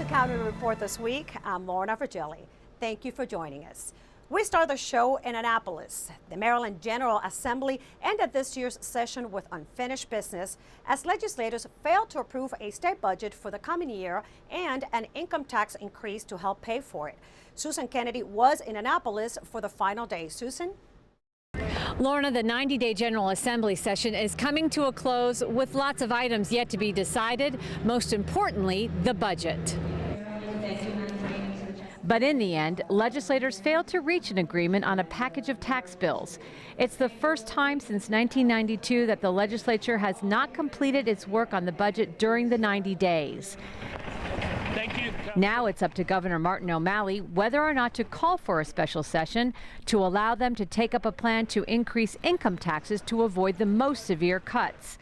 County Report this week. I'm Lorna Virgili. Thank you for joining us. We start the show in Annapolis. The Maryland General Assembly ended this year's session with unfinished business as legislators failed to approve a state budget for the coming year and an income tax increase to help pay for it. Susan Kennedy was in Annapolis for the final day. Susan? Lorna, the 90-day General Assembly session is coming to a close with lots of items yet to be decided, most importantly, the budget. But in the end, legislators failed to reach an agreement on a package of tax bills. It's the first time since 1992 that the legislature has not completed its work on the budget during the 90 days. Thank you. Now it's up to Governor Martin O'Malley whether or not to call for a special session to allow them to take up a plan to increase income taxes to avoid the most severe cuts.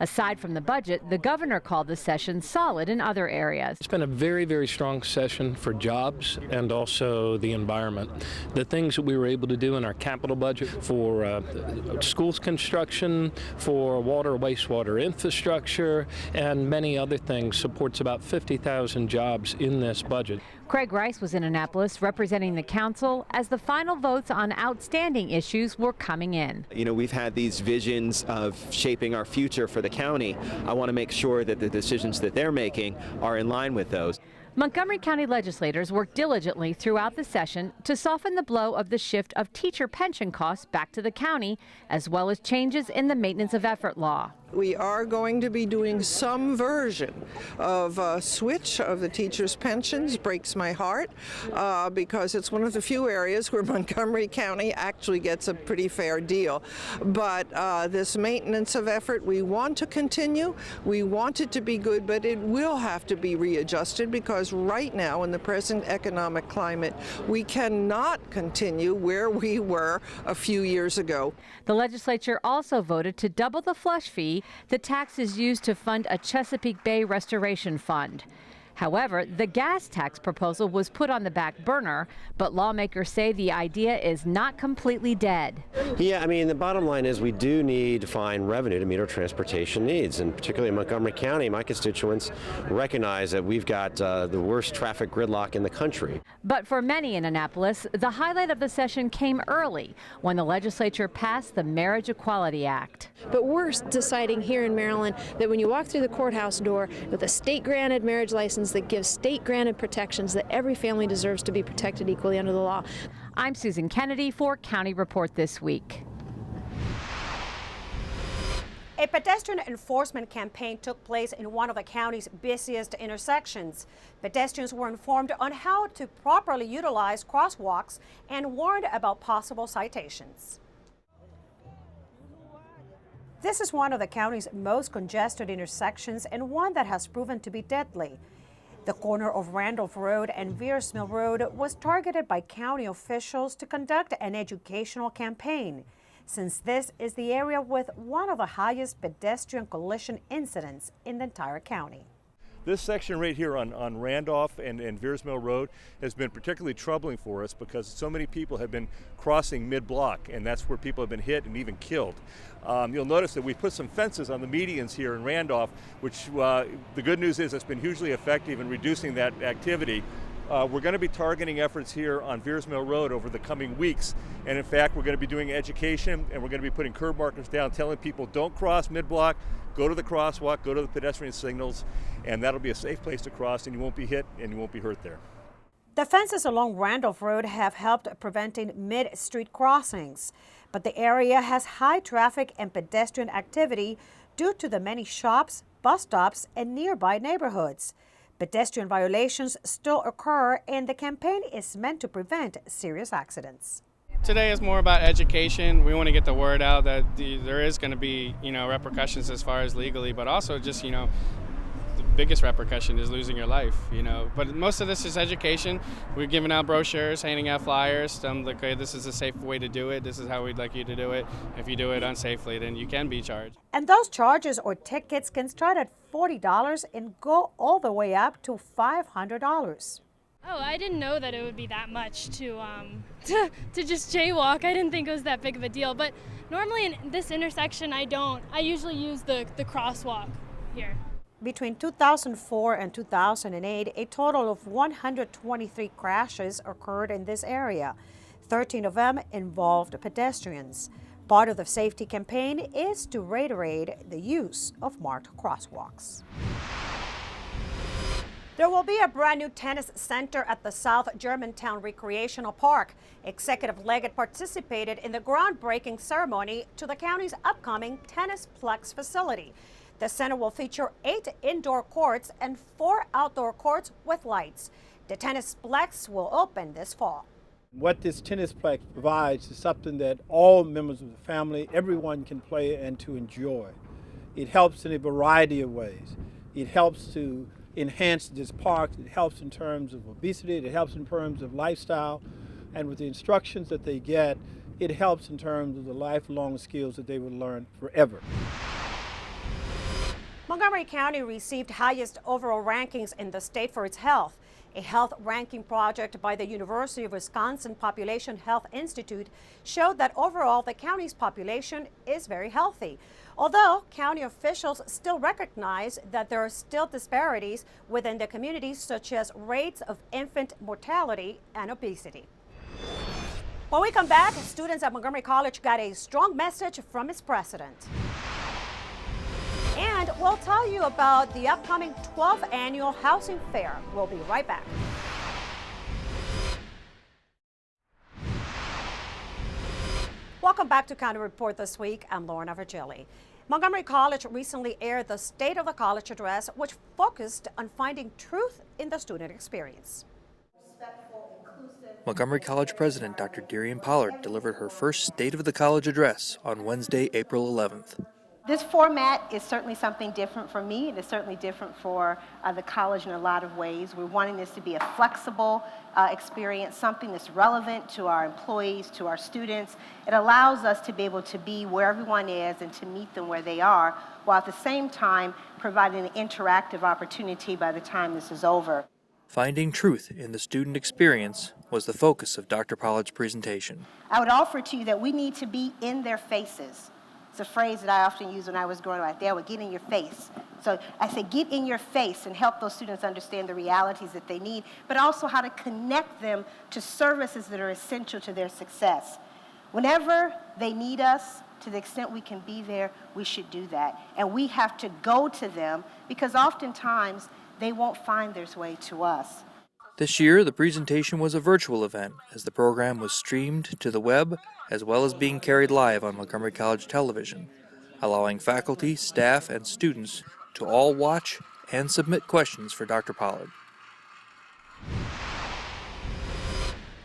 Aside from the budget, the governor called the session solid in other areas. It's been a very, very strong session for jobs and also the environment. The things that we were able to do in our capital budget for schools construction, for water, wastewater infrastructure, and many other things supports about 50,000 jobs in this budget. Craig Rice was in Annapolis representing the council as the final votes on outstanding issues were coming in. You know, we've had these visions of shaping our future for the county. I want to make sure that the decisions that they're making are in line with those. Montgomery County legislators worked diligently throughout the session to soften the blow of the shift of teacher pension costs back to the county, as well as changes in the maintenance of effort law. We are going to be doing some version of a switch of the teachers' pensions. Breaks my heart because it's one of the few areas where Montgomery County actually gets a pretty fair deal. But this maintenance of effort, we want to continue. We want it to be good, but it will have to be readjusted because right now in the present economic climate, we cannot continue where we were a few years ago. The legislature also voted to double the flush fee. The tax is used to fund a Chesapeake Bay restoration fund. However, the gas tax proposal was put on the back burner, but lawmakers say the idea is not completely dead. Yeah, I mean, the bottom line is we do need to find revenue to meet our transportation needs, and particularly in Montgomery County, my constituents recognize that we've got the worst traffic gridlock in the country. But for many in Annapolis, the highlight of the session came early when the legislature passed the Marriage Equality Act. But we're deciding here in Maryland that when you walk through the courthouse door with a state-granted marriage license that gives state-granted protections, that every family deserves to be protected equally under the law. I'm Susan Kennedy for County Report This Week. A pedestrian enforcement campaign took place in one of the county's busiest intersections. Pedestrians were informed on how to properly utilize crosswalks and warned about possible citations. This is one of the county's most congested intersections and one that has proven to be deadly. The corner of Randolph Road and Veers Mill Road was targeted by county officials to conduct an educational campaign, since this is the area with one of the highest pedestrian collision incidents in the entire county. This section right here on Randolph and Veers Mill Road has been particularly troubling for us because so many people have been crossing mid-block, and that's where people have been hit and even killed. You'll notice that we put some fences on the medians here in Randolph, which the good news is it's been hugely effective in reducing that activity. We're going to be targeting efforts here on Veers Mill Road over the coming weeks. And in fact, we're going to be doing education, and we're going to be putting curb markers down, telling people don't cross mid-block, go to the crosswalk, go to the pedestrian signals, and that'll be a safe place to cross, and you won't be hit and you won't be hurt there. The fences along Randolph Road have helped preventing mid-street crossings, but the area has high traffic and pedestrian activity due to the many shops, bus stops, and nearby neighborhoods. Pedestrian violations still occur, and the campaign is meant to prevent serious accidents. Today is more about education. We want to get the word out that there is going to be, repercussions as far as legally, but also just, the biggest repercussion is losing your life, But most of this is education. We're giving out brochures, handing out flyers. Okay, this is a safe way to do it. This is how we'd like you to do it. If you do it unsafely, then you can be charged. And those charges or tickets can start at $40 and go all the way up to $500. Oh, I didn't know that it would be that much to just jaywalk. I didn't think it was that big of a deal. But normally in this intersection, I don't. I usually use the crosswalk here. Between 2004 and 2008, a total of 123 crashes occurred in this area. 13 of them involved pedestrians. Part of the safety campaign is to reiterate the use of marked crosswalks. There will be a brand new tennis center at the South Germantown Recreational Park. Executive Leggett participated in the groundbreaking ceremony to the county's upcoming Tennisplex facility. The center will feature 8 indoor courts and 4 outdoor courts with lights. The Tennisplex will open this fall. What this Tennisplex provides is something that all members of the family, everyone can play and to enjoy. It helps in a variety of ways. It helps to enhance this park. It helps in terms of obesity. It helps in terms of lifestyle. And with the instructions that they get, it helps in terms of the lifelong skills that they will learn forever. Montgomery County received highest overall rankings in the state for its health. A health ranking project by the University of Wisconsin Population Health Institute showed that overall the county's population is very healthy. Although county officials still recognize that there are still disparities within the community, such as rates of infant mortality and obesity. When we come back, students at Montgomery College got a strong message from its president. And we'll tell you about the upcoming 12th annual housing fair. We'll be right back. Welcome back to County Report this week. I'm Lorna Virgili. Montgomery College recently aired the State of the College Address, which focused on finding truth in the student experience. Montgomery College President Dr. Darian Pollard delivered her first State of the College Address on Wednesday, April 11th. This format is certainly something different for me. It is certainly different for the college in a lot of ways. We're wanting this to be a flexible experience, something that's relevant to our employees, to our students. It allows us to be able to be where everyone is and to meet them where they are, while at the same time providing an interactive opportunity by the time this is over. Finding truth in the student experience was the focus of Dr. Pollard's presentation. I would offer to you that we need to be in their faces. It's a phrase that I often use when I was growing up. They would get in your face. So I say get in your face and help those students understand the realities that they need, but also how to connect them to services that are essential to their success. Whenever they need us, to the extent we can be there, we should do that. And we have to go to them because oftentimes they won't find their way to us. This year, the presentation was a virtual event as the program was streamed to the web as well as being carried live on Montgomery College television, allowing faculty, staff, and students to all watch and submit questions for Dr. Pollard.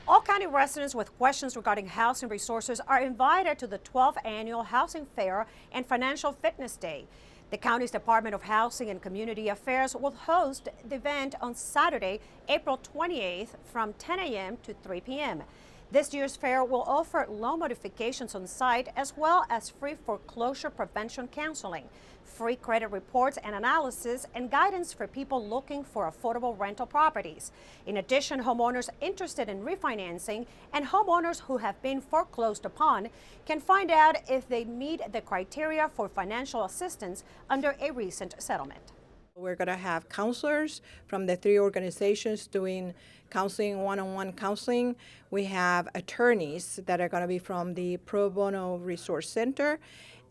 All county residents with questions regarding housing resources are invited to the 12th Annual Housing Fair and Financial Fitness Day. The county's Department of Housing and Community Affairs will host the event on Saturday, April 28th from 10 a.m. to 3 p.m. This year's fair will offer loan modifications on site as well as free foreclosure prevention counseling, free credit reports and analysis, and guidance for people looking for affordable rental properties. In addition, homeowners interested in refinancing and homeowners who have been foreclosed upon can find out if they meet the criteria for financial assistance under a recent settlement. We're going to have counselors from the 3 organizations doing counseling, one-on-one counseling. We have attorneys that are going to be from the Pro Bono Resource Center.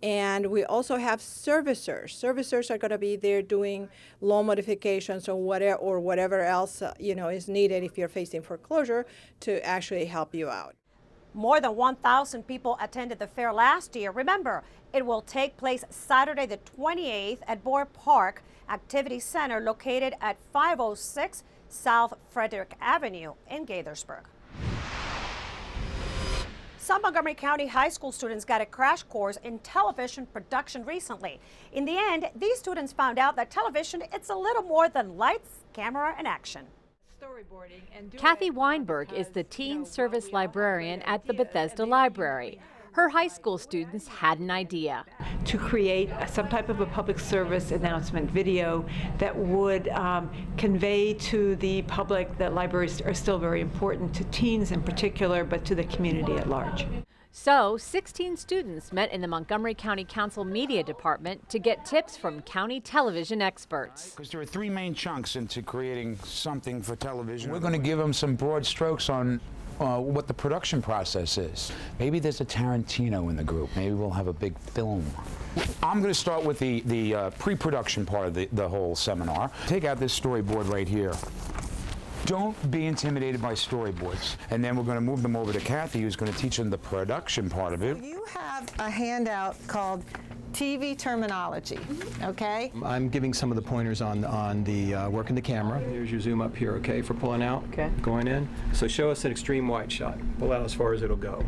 And we also have servicers. Servicers are going to be there doing loan modifications or whatever else is needed if you're facing foreclosure to actually help you out. More than 1,000 people attended the fair last year. Remember, it will take place Saturday the 28th at Boer Park Activity Center located at 506 South Frederick Avenue in Gaithersburg. Some Montgomery County high school students got a crash course in television production recently. In the end, these students found out that television, it's a little more than lights, camera, and action. Kathy Weinberg is the teen service librarian at the Bethesda Library. Her high school students had an idea to create some type of a public service announcement video that would convey to the public that libraries are still very important to teens in particular, but to the community at large. So, 16 students met in the Montgomery County Council Media Department to get tips from county television experts. Because there are three main chunks into creating something for television. We're going to give them some broad strokes on what the production process is. Maybe there's a Tarantino in the group. Maybe we'll have a big film. I'm going to start with the pre-production part of the whole seminar. Take out this storyboard right here. Don't be intimidated by storyboards. And then we're going to move them over to Kathy, who's going to teach them the production part of it. You have a handout called TV terminology, okay? I'm giving some of the pointers on the working the camera. Here's your zoom up here, okay, for pulling out, going in. So show us an extreme wide shot. Pull out as far as it'll go.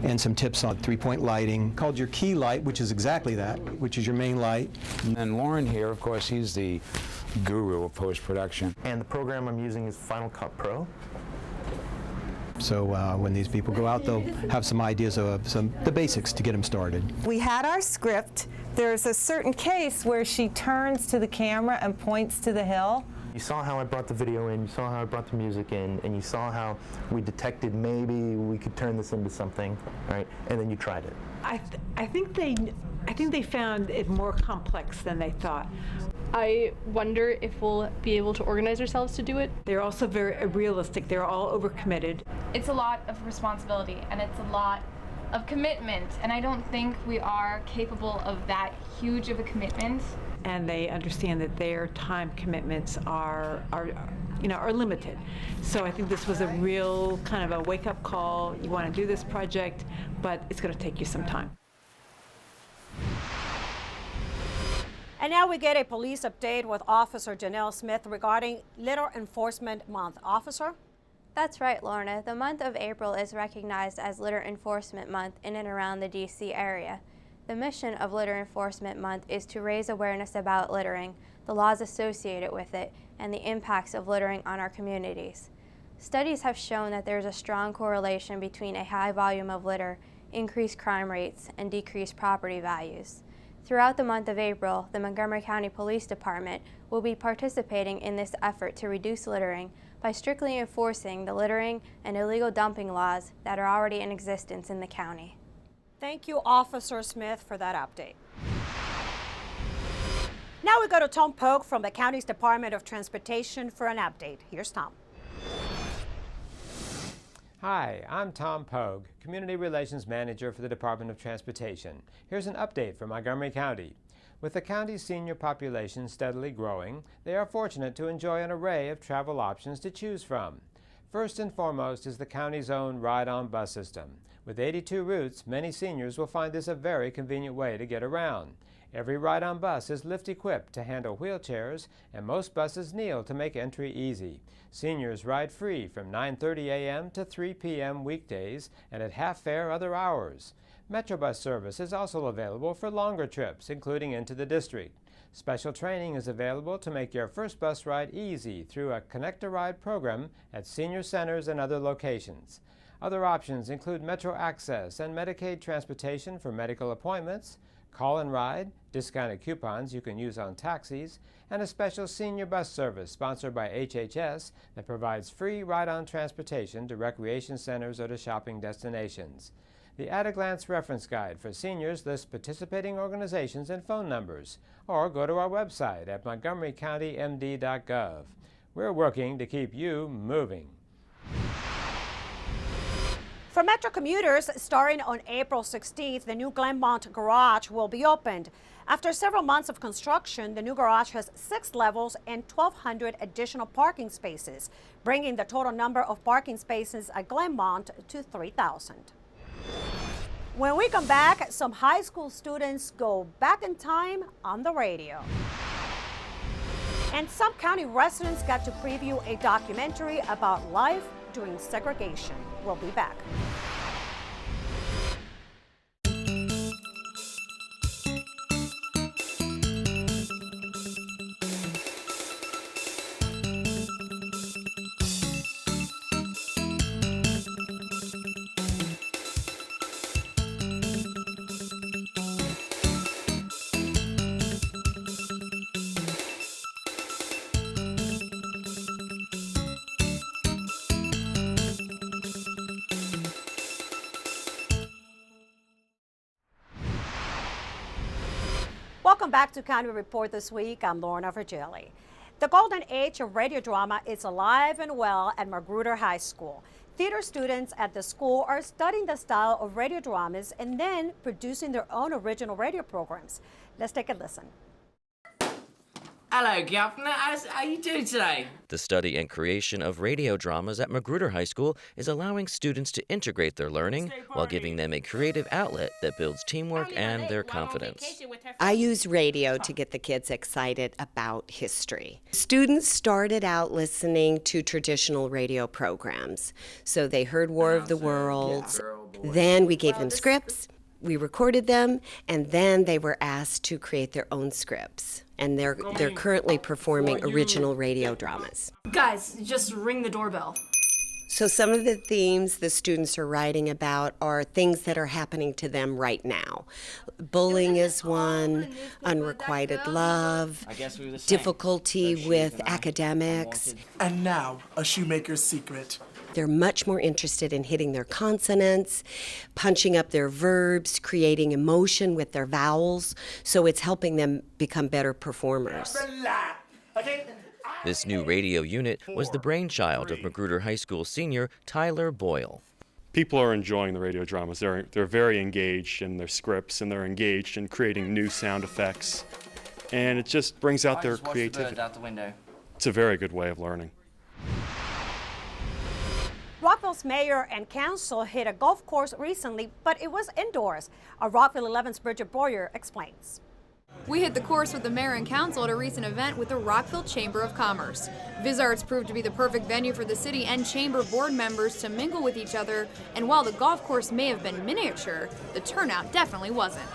And some tips on three-point lighting, called your key light, which is exactly that, which is your main light. And Lauren here, of course, he's the guru of post-production. And the program I'm using is Final Cut Pro. So when these people go out, they'll have some ideas of the basics to get them started. We had our script. There's a certain case where she turns to the camera and points to the hill. You saw how I brought the video in, you saw how I brought the music in, and you saw how we detected maybe we could turn this into something, right? And then you tried it. I think they found it more complex than they thought. I wonder if we'll be able to organize ourselves to do it. They're also very realistic. They're all overcommitted. It's a lot of responsibility and it's a lot of commitment, and I don't think we are capable of that huge of a commitment. And they understand that their time commitments are limited. So I think this was a real kind of a wake-up call. You want to do this project, but it's going to take you some time. And now we get a police update with Officer Janelle Smith regarding Litter Enforcement Month. Officer? That's right, Lorna. The month of April is recognized as Litter Enforcement Month in and around the D.C. area. The mission of Litter Enforcement Month is to raise awareness about littering, the laws associated with it, and the impacts of littering on our communities. Studies have shown that there is a strong correlation between a high volume of litter, increased crime rates, and decreased property values. Throughout the month of April, the Montgomery County Police Department will be participating in this effort to reduce littering by strictly enforcing the littering and illegal dumping laws that are already in existence in the county. Thank you, Officer Smith, for that update. Now we go to Tom Pogue from the county's Department of Transportation for an update. Here's Tom. Hi, I'm Tom Pogue, Community Relations Manager for the Department of Transportation. Here's an update from Montgomery County. With the county's senior population steadily growing, they are fortunate to enjoy an array of travel options to choose from. First and foremost is the county's own ride-on bus system. With 82 routes, many seniors will find this a very convenient way to get around. Every ride-on bus is lift-equipped to handle wheelchairs, and most buses kneel to make entry easy. Seniors ride free from 9:30 a.m. to 3 p.m. weekdays and at half fare other hours. Metrobus service is also available for longer trips, including into the district. Special training is available to make your first bus ride easy through a Connect-a-Ride program at senior centers and other locations. Other options include Metro Access and Medicaid transportation for medical appointments, Call and Ride, discounted coupons you can use on taxis, and a special senior bus service sponsored by HHS that provides free ride-on transportation to recreation centers or to shopping destinations. The at-a-glance reference guide for seniors lists participating organizations and phone numbers, or go to our website at montgomerycountymd.gov. We're working to keep you moving. For Metro commuters, starting on April 16th, the new Glenmont Garage will be opened. After several months of construction, the new garage has 6 levels and 1,200 additional parking spaces, bringing the total number of parking spaces at Glenmont to 3,000. When we come back, some high school students go back in time on the radio. And some county residents got to preview a documentary about life during segregation. We'll be back. Welcome back to County Report this week. I'm Lorna Virgili. The golden age of radio drama is alive and well at Magruder High School. Theater students at the school are studying the style of radio dramas and then producing their own original radio programs. Let's take a listen. Hello, Governor. How you doing today? The study and creation of radio dramas at Magruder High School is allowing students to integrate their learning while giving them a creative outlet that builds teamwork and their confidence. I use radio to get the kids excited about history. Students started out listening to traditional radio programs. So they heard War of the Worlds. Then we gave them scripts. We recorded them, and then they were asked to create their own scripts. And they're currently performing original radio dramas. Guys, just ring the doorbell. So some of the themes the students are writing about are things that are happening to them right now. Bullying is one, unrequited love, difficulty with academics. And now, a shoemaker's secret. They're much more interested in hitting their consonants, punching up their verbs, creating emotion with their vowels, so it's helping them become better performers. This new radio unit was the brainchild of Magruder High School senior Tyler Boyle. People are enjoying the radio dramas. They're very engaged in their scripts, and they're engaged in creating new sound effects. And it just brings out their creativity. It's a very good way of learning. Rockville's mayor and council hit a golf course recently, but it was indoors. Our Rockville 11's Bridget Boyer explains. We hit the course with the mayor and council at a recent event with the Rockville Chamber of Commerce. Vizarts proved to be the perfect venue for the city and chamber board members to mingle with each other, and while the golf course may have been miniature, the turnout definitely wasn't.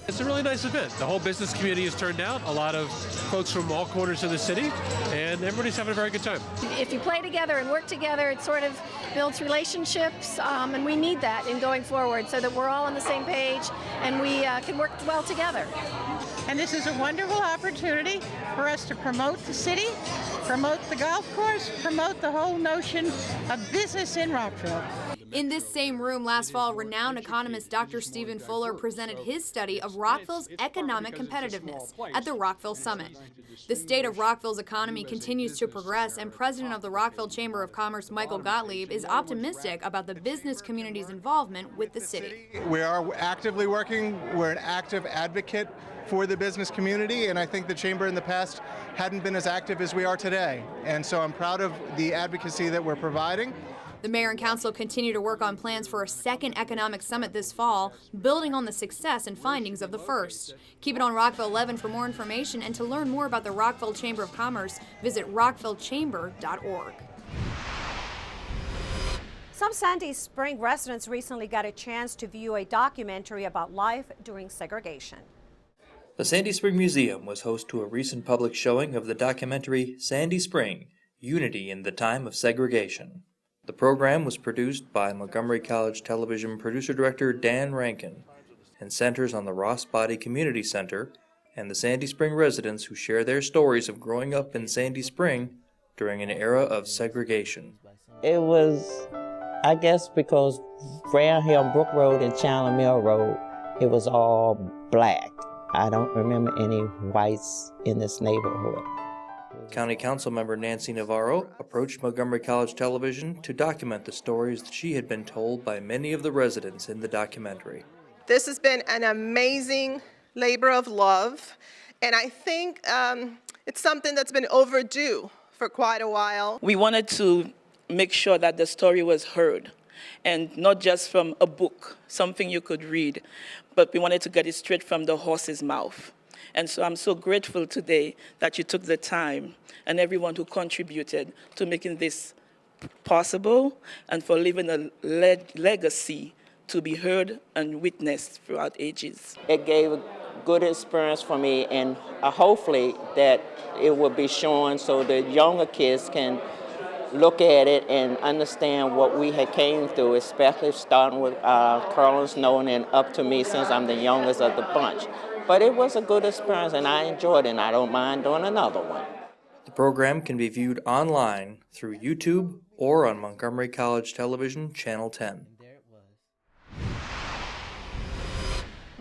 It's a really nice event. The whole business community has turned out, a lot of folks from all corners of the city, and everybody's having a very good time. If you play together and work together, it sort of builds relationships, and we need that in going forward so that we're all on the same page and we can work well together. And this is a wonderful opportunity for us to promote the city, promote the golf course, promote the whole notion of business in Rockville. In this same room last fall, renowned economist Dr. Stephen Fuller presented his study of Rockville's economic competitiveness at the Rockville Summit. The state of Rockville's economy continues to progress, and President of the Rockville Chamber of Commerce, Michael Gottlieb, is optimistic about the business community's involvement with the city. We are actively working. We're an active advocate for the business community, and I think the Chamber in the past hadn't been as active as we are today. And so I'm proud of the advocacy that we're providing. The mayor and council continue to work on plans for a second economic summit this fall, building on the success and findings of the first. Keep it on Rockville 11 for more information, and to learn more about the Rockville Chamber of Commerce, visit rockvillechamber.org. Some Sandy Spring residents recently got a chance to view a documentary about life during segregation. The Sandy Spring Museum was host to a recent public showing of the documentary Sandy Spring, Unity in the Time of Segregation. The program was produced by Montgomery College television producer-director Dan Rankin and centers on the Ross Body Community Center and the Sandy Spring residents who share their stories of growing up in Sandy Spring during an era of segregation. It was, I guess, because Brown Hill Brook Road and Chandler Mill Road, it was all black. I don't remember any whites in this neighborhood. County Council member Nancy Navarro approached Montgomery College Television to document the stories that she had been told by many of the residents in the documentary. This has been an amazing labor of love, and I think it's something that's been overdue for quite a while. We wanted to make sure that the story was heard, and not just from a book, something you could read, but we wanted to get it straight from the horse's mouth. And so I'm so grateful today that you took the time and everyone who contributed to making this possible and for leaving a legacy to be heard and witnessed throughout ages. It gave a good experience for me, and hopefully that it will be shown so the younger kids can look at it and understand what we had came through, especially starting with Carl Snowden and up to me since I'm the youngest of the bunch. But it was a good experience, and I enjoyed it, and I don't mind doing another one. The program can be viewed online through YouTube or on Montgomery College Television, Channel 10.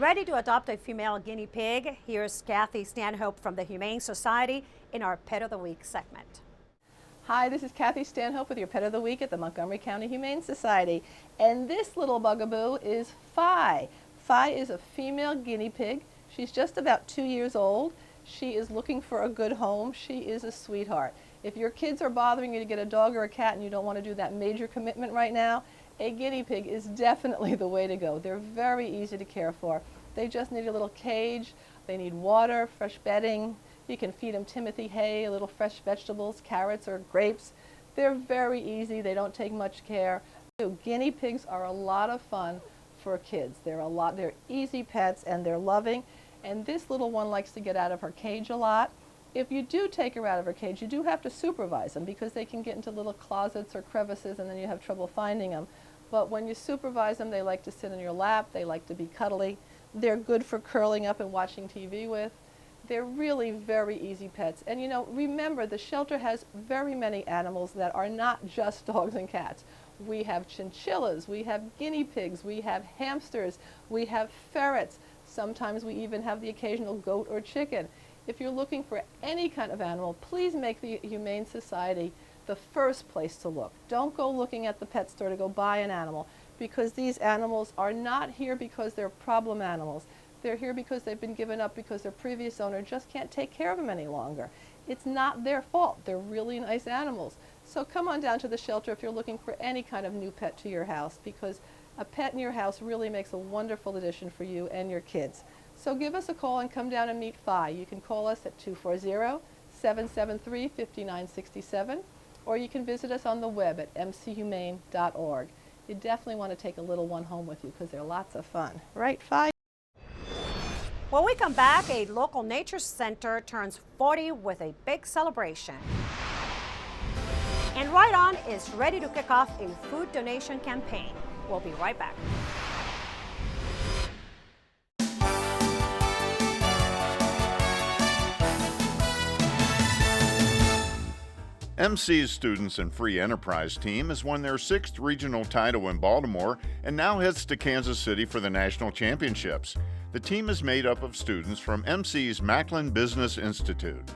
Ready to adopt a female guinea pig? Here's Kathy Stanhope from the Humane Society in our Pet of the Week segment. Hi, this is Kathy Stanhope with your Pet of the Week at the Montgomery County Humane Society. And this little bugaboo is Fi. Fi is a female guinea pig. She's just about 2 years old. She is looking for a good home. She is a sweetheart. If your kids are bothering you to get a dog or a cat and you don't want to do that major commitment right now, a guinea pig is definitely the way to go. They're very easy to care for. They just need a little cage. They need water, fresh bedding. You can feed them Timothy hay, a little fresh vegetables, carrots or grapes. They're very easy. They don't take much care. Guinea pigs are a lot of fun for kids. They're easy pets and they're loving. And this little one likes to get out of her cage a lot. If you do take her out of her cage, you do have to supervise them because they can get into little closets or crevices and then you have trouble finding them. But when you supervise them, they like to sit in your lap. They like to be cuddly. They're good for curling up and watching TV with. They're really very easy pets. And you know, remember, the shelter has very many animals that are not just dogs and cats. We have chinchillas, we have guinea pigs, we have hamsters, we have ferrets. Sometimes we even have the occasional goat or chicken. If you're looking for any kind of animal, please make the Humane Society the first place to look. Don't go looking at the pet store to go buy an animal, because these animals are not here because they're problem animals. They're here because they've been given up because their previous owner just can't take care of them any longer. It's not their fault. They're really nice animals. So come on down to the shelter if you're looking for any kind of new pet to your house, because a pet in your house really makes a wonderful addition for you and your kids. So give us a call and come down and meet Fi. You can call us at 240-773-5967, or you can visit us on the web at mchumane.org. You definitely want to take a little one home with you because they're lots of fun. Right, Fi? When we come back, a local nature center turns 40 with a big celebration. And Right On is ready to kick off a food donation campaign. We'll be right back. MC's Students and Free Enterprise team has won their 6th regional title in Baltimore and now heads to Kansas City for the national championships. The team is made up of students from MC's Macklin Business Institute.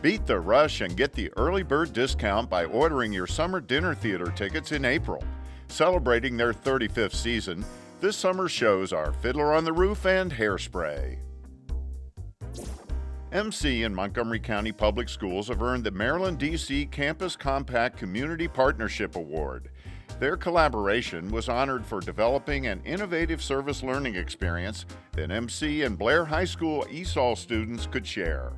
Beat the rush and get the early bird discount by ordering your summer dinner theater tickets in April. Celebrating their 35th season, this summer's shows are Fiddler on the Roof and Hairspray. MC and Montgomery County Public Schools have earned the Maryland, D.C. Campus Compact Community Partnership Award. Their collaboration was honored for developing an innovative service learning experience that MC and Blair High School ESOL students could share.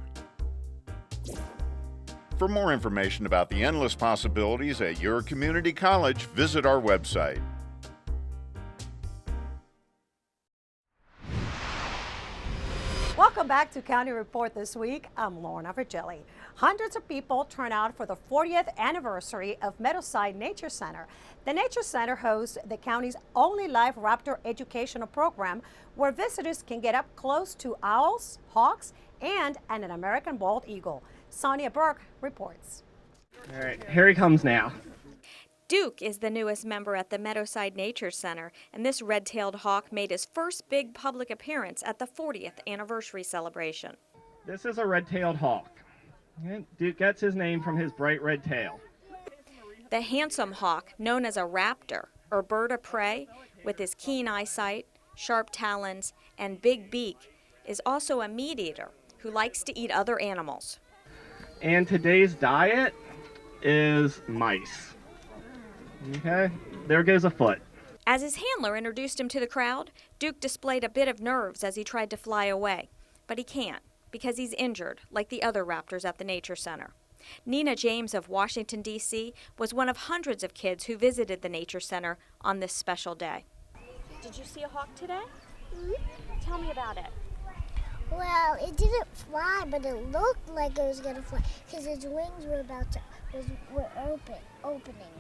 For more information about the endless possibilities at your community college, visit our website. Welcome back to County Report this week. I'm Lorna Virgili. Hundreds of people turn out for the 40th anniversary of Meadowside Nature Center. The Nature Center hosts the county's only live raptor educational program where visitors can get up close to owls, hawks, and an American bald eagle. Sonia Burke reports. All right, here he comes now. Duke is the newest member at the Meadowside Nature Center, and this red-tailed hawk made his first big public appearance at the 40th anniversary celebration. This is a red-tailed hawk. Duke gets his name from his bright red tail. The handsome hawk, known as a raptor, or bird of prey, with his keen eyesight, sharp talons, and big beak, is also a meat eater who likes to eat other animals. And today's diet is mice. Okay, there goes a foot. As his handler introduced him to the crowd, Duke displayed a bit of nerves as he tried to fly away. But he can't, because he's injured, like the other raptors at the Nature Center. Nina James of Washington, D.C. was one of hundreds of kids who visited the Nature Center on this special day. Did you see a hawk today? Mm-hmm. Tell me about it. Well, it didn't fly, but it looked like it was going to fly because its wings were opening.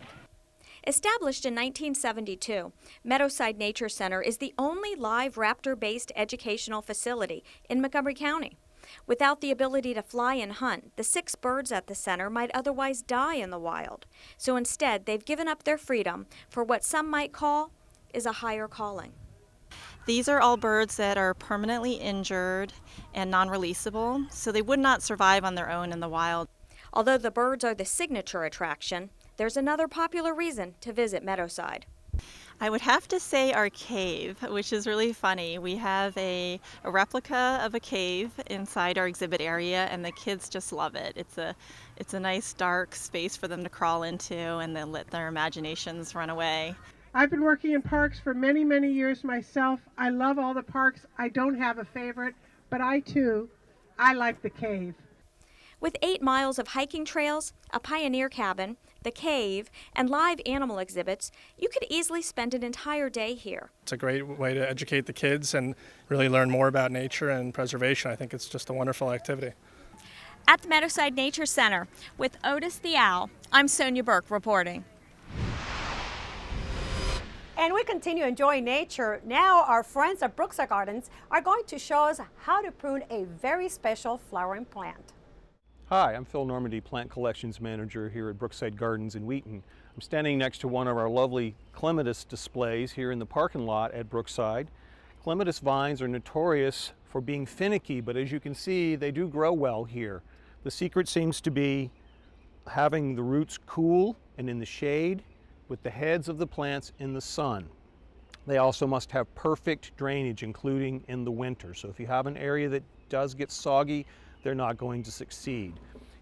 Established in 1972, Meadowside Nature Center is the only live raptor-based educational facility in Montgomery County. Without the ability to fly and hunt, the 6 birds at the center might otherwise die in the wild. So instead, they've given up their freedom for what some might call is a higher calling. These are all birds that are permanently injured and non-releasable, so they would not survive on their own in the wild. Although the birds are the signature attraction, there's another popular reason to visit Meadowside. I would have to say our cave, which is really funny. We have a replica of a cave inside our exhibit area, and the kids just love it. It's a nice dark space for them to crawl into and then let their imaginations run away. I've been working in parks for many, many years myself. I love all the parks. I don't have a favorite, but I like the cave. With 8 miles of hiking trails, a pioneer cabin, the cave, and live animal exhibits, you could easily spend an entire day here. It's a great way to educate the kids and really learn more about nature and preservation. I think it's just a wonderful activity. At the Meadowside Nature Center, with Otis the Owl, I'm Sonia Burke reporting. And we continue enjoying nature. Now our friends at Brookside Gardens are going to show us how to prune a very special flowering plant. Hi, I'm Phil Normandy, Plant Collections Manager here at Brookside Gardens in Wheaton. I'm standing next to one of our lovely clematis displays here in the parking lot at Brookside. Clematis vines are notorious for being finicky, but as you can see, they do grow well here. The secret seems to be having the roots cool and in the shade, with the heads of the plants in the sun. They also must have perfect drainage, including in the winter. So if you have an area that does get soggy, they're not going to succeed.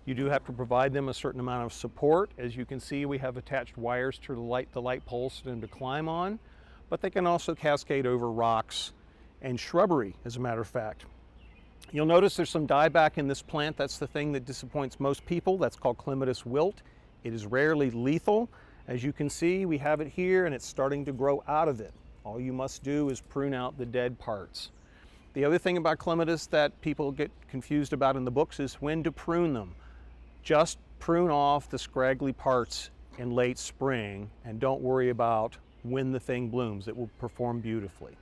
You do have to provide them a certain amount of support. As you can see, we have attached wires to the light poles for them to climb on, but they can also cascade over rocks and shrubbery, as a matter of fact. You'll notice there's some dieback in this plant. That's the thing that disappoints most people. That's called clematis wilt. It is rarely lethal. As you can see, we have it here and it's starting to grow out of it. All you must do is prune out the dead parts. The other thing about clematis that people get confused about in the books is when to prune them. Just prune off the scraggly parts in late spring and don't worry about when the thing blooms. It will perform beautifully.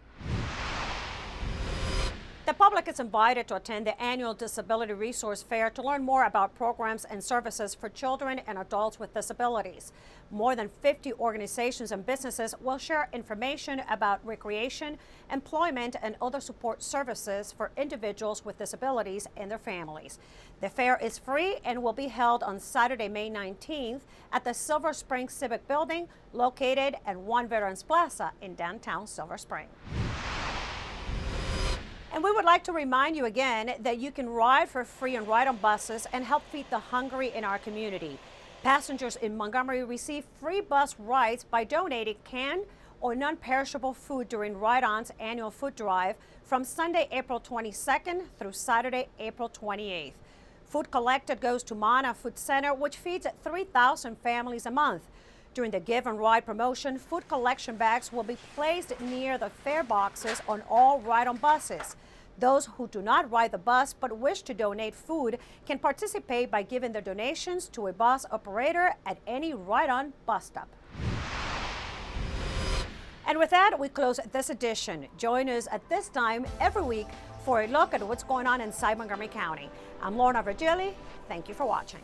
The public is invited to attend the annual Disability Resource Fair to learn more about programs and services for children and adults with disabilities. More than 50 organizations and businesses will share information about recreation, employment, and other support services for individuals with disabilities and their families. The fair is free and will be held on Saturday, May 19th at the Silver Spring Civic Building, located at One Veterans Plaza in downtown Silver Spring. And we would like to remind you again that you can ride for free and ride on buses and help feed the hungry in our community. Passengers in Montgomery receive free bus rides by donating canned or non-perishable food during Ride-On's annual food drive from Sunday, April 22nd through Saturday, April 28th. Food collected goes to Mana Food Center, which feeds 3,000 families a month. During the Give and Ride promotion, food collection bags will be placed near the fare boxes on all Ride-On buses. Those who do not ride the bus but wish to donate food can participate by giving their donations to a bus operator at any Ride-On bus stop. And with that, we close this edition. Join us at this time every week for a look at what's going on inside Montgomery County. I'm Lorna Virgili. Thank you for watching.